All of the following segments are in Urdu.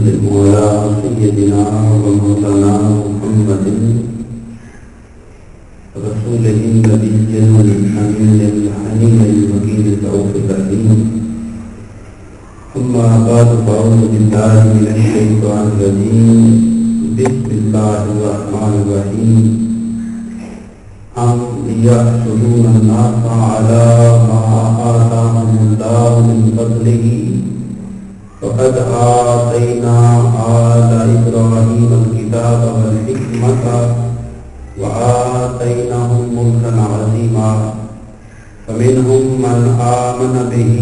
وسلم على سيدنا ومولانا محمد رسول النبي الأمين الحنين المكين الرؤوف الرحيم. أما بعد فأعوذ بالله من الشيطان الرجيم. بسم الله الرحمن الرحيم. أم يحسدون الناس على ما آتاهم الله من فضله فقد آتينا آل إبراهيم الكتاب والحكمة وآتيناهم ملكا عظيما فمنهم من آمن به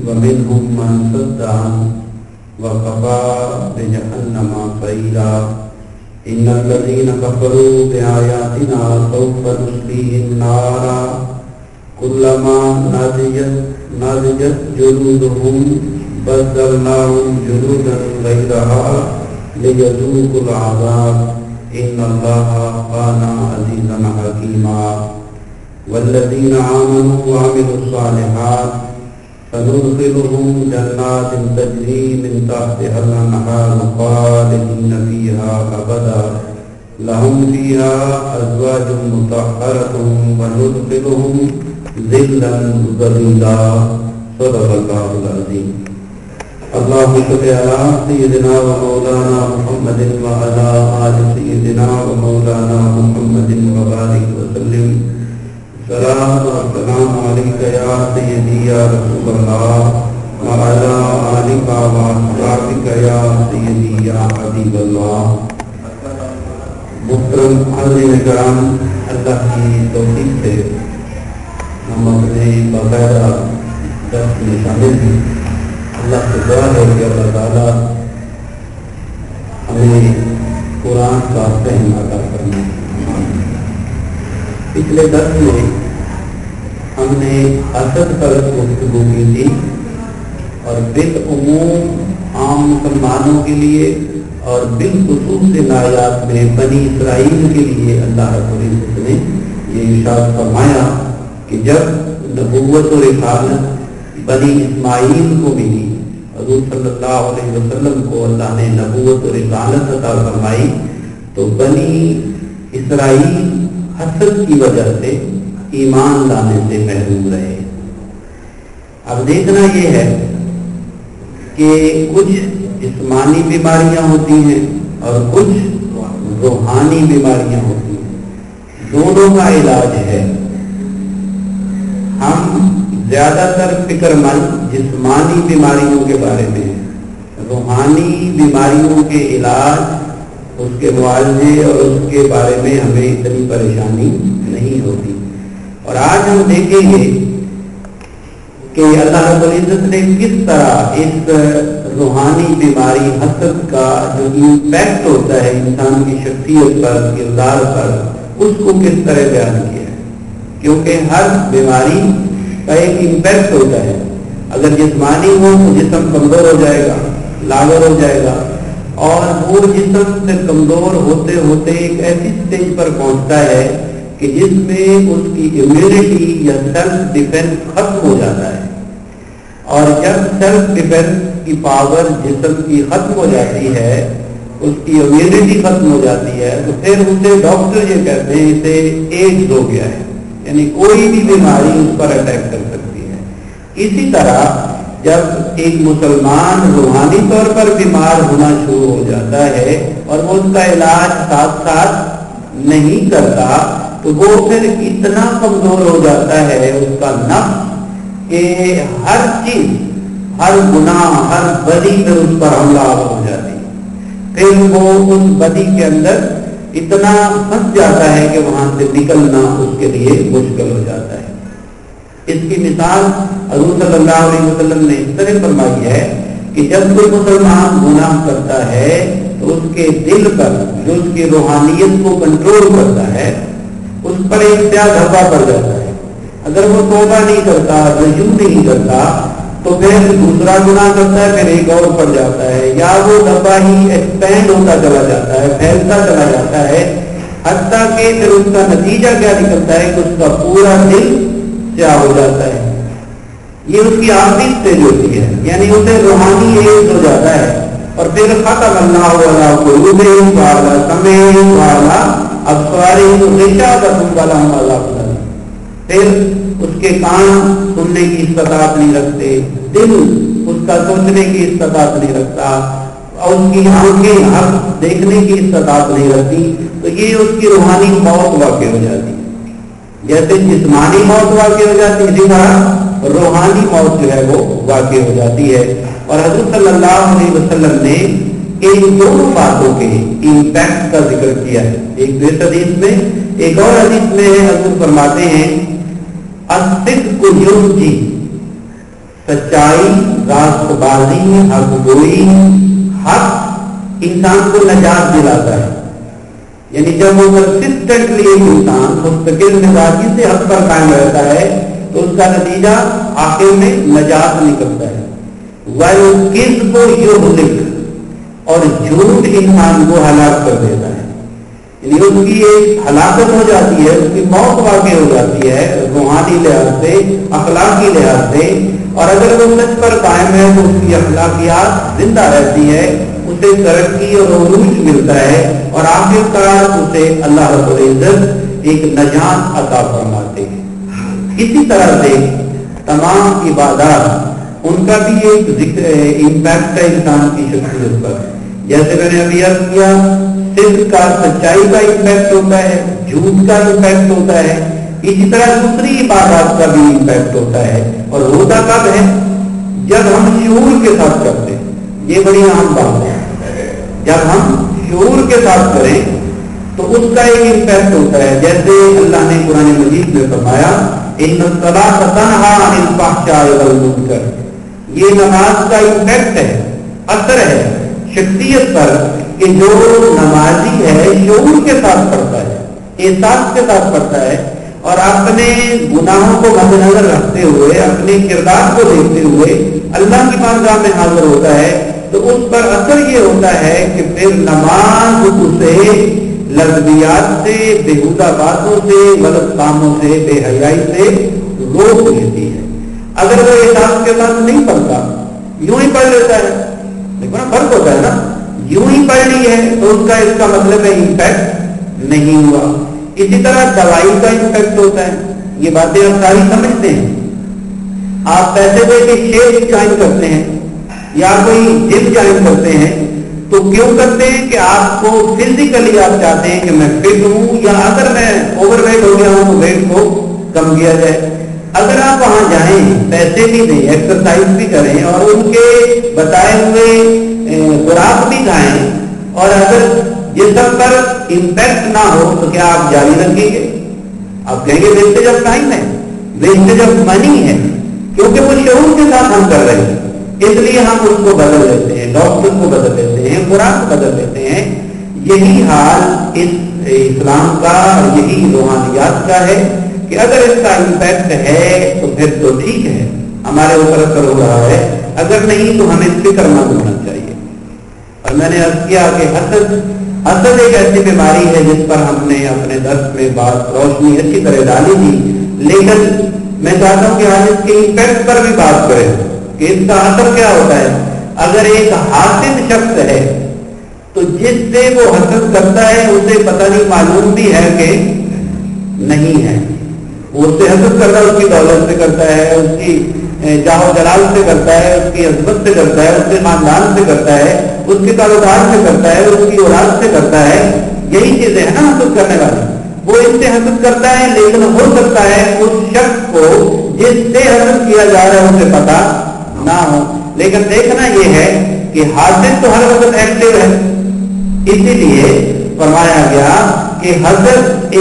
ومنهم من صد عنه وكفى بجهنم سعيرا. إن الذين كفروا بآياتنا سوف نصليهم نارا كلما نضجت جلودهم بدلناهم جلودا غيرها ليذوقوا العذاب إن الله كان عزيزا حكيما. والذين آمنوا وعملوا الصالحات فندخلهم جنات تجري من تحتها الأنهار خالدين فيها أبدا لهم فيها أزواج مطهرة وندخلهم ظلا ظليلا. صدق الله العظيم. اللهم صل على سيدنا ومولانا محمد وعلى آل سيدنا ومولانا محمد وبارك وسلم. السلام والسلام عليك يا سيدي يا رسول الله وعلى آلك وأصحابك يا سيدي يا حبيب الله. محترم حاضرین کرام، اللہ کی توفیق سے ہم اپنے باقاعدہ درس میں شامل ہیں. اللہ سے دعا ہے کہ اللہ تعالیٰ ہمیں قرآن کا فہم عطا فرمائے. پچھلے درس میں ہم نے حسد پر گفتگو کی تھی اور بالعموم عام مسلمانوں کے لیے اور بالخصوص نایات میں بنی اسرائیل کے لیے اللہ رب العزت نے یہ ارشاد فرمایا کہ جب نبوت و رسالت بنی اسماعیل کو ملی، حضور صلی اللہ علیہ وسلم کو اللہ نے نبوت و رسالت عطا فرمائی، تو بنی اسرائیل حسد کی وجہ سے ایمان لانے سے محروم رہے. اب دیکھنا یہ ہے کہ کچھ جسمانی بیماریاں ہوتی ہیں اور کچھ روحانی بیماریاں ہوتی ہیں. دونوں کا علاج ہے. ہم زیادہ تر فکر مند جسمانی بیماریوں کے بارے میں ہیں. روحانی بیماریوں کے علاج، اس کے معالجے اور اس کے بارے میں ہمیں اتنی پریشانی نہیں ہوتی. اور آج ہم دیکھیں گے کہ اللہ رب العزت نے کس طرح اس روحانی بیماری حسد کا جو امپیکٹ ہوتا ہے انسان کی شخصیت پر، کردار پر، اس کو کس طرح بیان کیا ہے. کیونکہ ہر بیماری کا ایک امپیکٹ ہوتا ہے. اگر جسمانی ہو تو جسم کمزور ہو جائے گا، لاغر ہو جائے گا، اور وہ جسم سے کمزور ہوتے ہوتے ایک ایسی سٹیج پر پہنچتا ہے کہ جس میں اس کی امیونٹی یا سیلف ڈیفینس ختم ہو جاتا ہے. اور جب سیلف ڈیفینس کی پاور جسم کی ختم ہو جاتی ہے، اس کی امیونٹی ختم ہو جاتی ہے، تو پھر اسے ڈاکٹر یہ کہتے ہیں اسے ایڈز ہو گیا ہے، یعنی کوئی بھی بیماری اس پر اٹیک کر سکتی ہے. اسی طرح جب ایک مسلمان روحانی طور پر بیمار ہونا شروع ہو جاتا ہے اور وہ اس کا علاج ساتھ ساتھ نہیں کرتا، تو وہ پھر اتنا کمزور ہو جاتا ہے اس کا نفس کہ ہر چیز، ہر گناہ، ہر بدی میں اس پر حملہ ہو جاتی ہے. پھر وہ اس بدی کے اندر اتنا پھنس جاتا ہے کہ وہاں سے نکلنا اس کے لیے مشکل ہو جاتا ہے. اس کی مثال حضور صلی اللہ علیہ وسلم نے اس طرح فرمائی ہے کہ جب کوئی مسلمان گناہ کرتا ہے تو اس کے دل پر جو اس کی روحانیت کو کنٹرول کرتا ہے اس پر ایک سیاہ دھبا پڑ جاتا ہے. اگر وہ توبہ نہیں کرتا، رجوع نہیں کرتا، تو پھر دوسرا گناہ کرتا ہے، پھر ایک اور پڑ جاتا ہے، یا وہ دھبا ہی ایکسپینڈ ہوتا چلا جاتا ہے، پھیلتا چلا جاتا ہے، حتیٰ کہ پھر اس کا نتیجہ کیا نکلتا ہے کہ اس کا پورا دل سیاہ ہو جاتا ہے. یہ اس کی آخری اسٹیج ہوتی ہے، یعنی اسے روحانی ایج ہو جاتا ہے. اور پھر ختم اللہ علی قلوبہم وعلی سمعہم وعلی ابصارہم غشاوۃ ولہم عذاب الیم. پھر اس کے کان سننے کی استطاعت نہیں رکھتے، دل اس کا سوچنے کی استطاعت نہیں رکھتا، اور اس کی آنکھیں حق دیکھنے کی استطاعت نہیں رکھتی. تو یہ اس کی روحانی موت واقع ہو جاتی ہے. جیسے جسمانی موت واقع ہو جاتی ہے، اسی طرح روحانی موت جو ہے وہ واقع ہو جاتی ہے. اور حضرت صلی اللہ علیہ وسلم نے ان دونوں باتوں کے امپیکٹ کا ذکر کیا ہے. ایک دوسری حدیث میں، ایک اور حدیث میں حضرت فرماتے ہیں الصدق ینجی، سچائی، راست بازی، حق گوئی، حق انسان کو نجات دلاتا ہے. یعنی جب وہ کنسسٹنٹلی ایک انسان مستقل مزاجی سے حق پر قائم رہتا ہے تو اس کا نتیجہ آخر میں نجات نکلتا ہے. وَالْكِذْبُ يُهْلِكُ، اور جھوٹ انسان کو ہلاک کر دیتا ہے. یعنی اس کی ایک ہلاکت ہو جاتی ہے، اس کی موت واقع ہو جاتی ہے روحانی لحاظ سے، اخلاقی لحاظ سے. اور اگر وہ سچ پر قائم ہے تو اس کی اخلاقیات زندہ رہتی ہے، اسے ترقی اور عروج ملتا ہے، اور آخر کار اسے اللہ رب العزت ایک نجات عطا فرماتے ہیں. اسی طرح سے تمام عبادات ان کا بھی ایک امپیکٹ ہے انسان کی شخصیت پر. جیسے میں نے ابھی عرض کیا، صدق کا، سچائی کا امپیکٹ ہوتا ہے، جھوٹ کا امپیکٹ ہوتا ہے. اسی طرح دوسری عبادات کا بھی امپیکٹ ہوتا ہے. اور ہوتا کب ہے؟ جب ہم شعور کے ساتھ کرتے ہیں. یہ بڑی اہم بات ہے. جب ہم شعور کے ساتھ کریں تو اس کا ایک امپیکٹ ہوتا ہے. جیسے اللہ نے قرآن مجید میں فرمایا ان الصلاۃ تنہی عن الفحشاء والمنکر. یہ نماز کا امپیکٹ ہے، اثر ہے شخصیت پر کہ جو نمازی ہے شعور کے ساتھ پڑھتا ہے، احساس کے ساتھ پڑھتا ہے، اور اپنے گناہوں کو مد نظر رکھتے ہوئے، اپنے کردار کو دیکھتے ہوئے اللہ کی بارگاہ میں حاضر ہوتا ہے. تو اس پر اثر یہ ہوتا ہے کہ پھر نماز اسے لغویات سے، بےہودہ باتوں سے، غلط کاموں سے، بے حیائی سے روک لیتی ہے. اگر وہ احساس کے ساتھ نہیں پڑھتا، یوں ہی پڑھ لیتا ہے، دیکھو نا فرق ہوتا ہے نا، یوں ہی پڑھ لی ہے تو اس کا مطلب ہے امپیکٹ نہیں ہوا. اسی طرح دوائی کا امپیکٹ ہوتا ہے. یہ باتیں آپ ساری سمجھتے ہیں. آپ پیسے دے کے شیئر جوائن کرتے ہیں یا کوئی جم جوائن کرتے ہیں تو کیوں کرتے ہیں؟ کہ آپ کو فزیکلی آپ چاہتے ہیں کہ میں فٹ ہوں، یا اگر میں اوور ویٹ ہو گیا ہوں تو ویٹ کو کم کیا جائے. اگر آپ وہاں جائیں، پیسے بھی دیں، ایکسرسائز بھی کریں، اور ان کے بتائے ہوئے خوراک بھی کھائیں، اور اگر جسم پر امپیکٹ نہ ہو تو کیا آپ جاری رکھیں گے؟ آپ کہیں گے ویسٹیج آف ٹائم ہے، ویسٹیج آف منی ہے، کیونکہ وہ شعور کے ساتھ ہم کر رہے ہیں. اس لیے ہم اس کو بدل دیتے ہیں، ڈاکٹر کو بدل دیتے ہیں، خوراک بدل دیتے ہیں. یہی حال اس اسلام کا، یہی روحانیات کا ہے کہ اگر اس کا امپیکٹ ہے تو پھر تو ٹھیک ہے، ہمارے اوپر اثر ہو رہا ہے. اگر نہیں تو ہمیں فکر مند ہونا چاہیے. اور میں نے عرض کیا کہ حسد ایک ایسی بیماری ہے جس پر ہم نے اپنے درس میں بات روشنی اچھی طرح ڈالی تھی، لیکن میں چاہتا ہوں کہ آج اس کے امپیکٹ پر بھی بات کریں کہ اس کا اثر کیا ہوتا ہے. اگر ایک حاسد شخص ہے تو جس سے وہ حسد کرتا ہے اسے پتہ نہیں معلوم بھی ہے کہ نہیں ہے. وہ اس سے حسد کرتا ہے، اس کی دولت سے کرتا ہے، اس کی جاہ و جلال سے کرتا ہے، اس کی عظمت سے کرتا ہے، اس کے خاندان سے کرتا ہے، اس کے کاروبار سے کرتا ہے، اس کی اولاد سے کرتا ہے. یہی چیزیں ہیں نا حسد کرنے والی. وہ اس سے حسد کرتا ہے، لیکن ہو سکتا ہے اس شخص کو جس سے حسد کیا جا رہا ہے اسے پتا نہ ہو. لیکن دیکھنا یہ ہے کہ حاسد تو ہر وقت ایکٹیو ہے. اسی لیے فرمایا گیا کہ حسد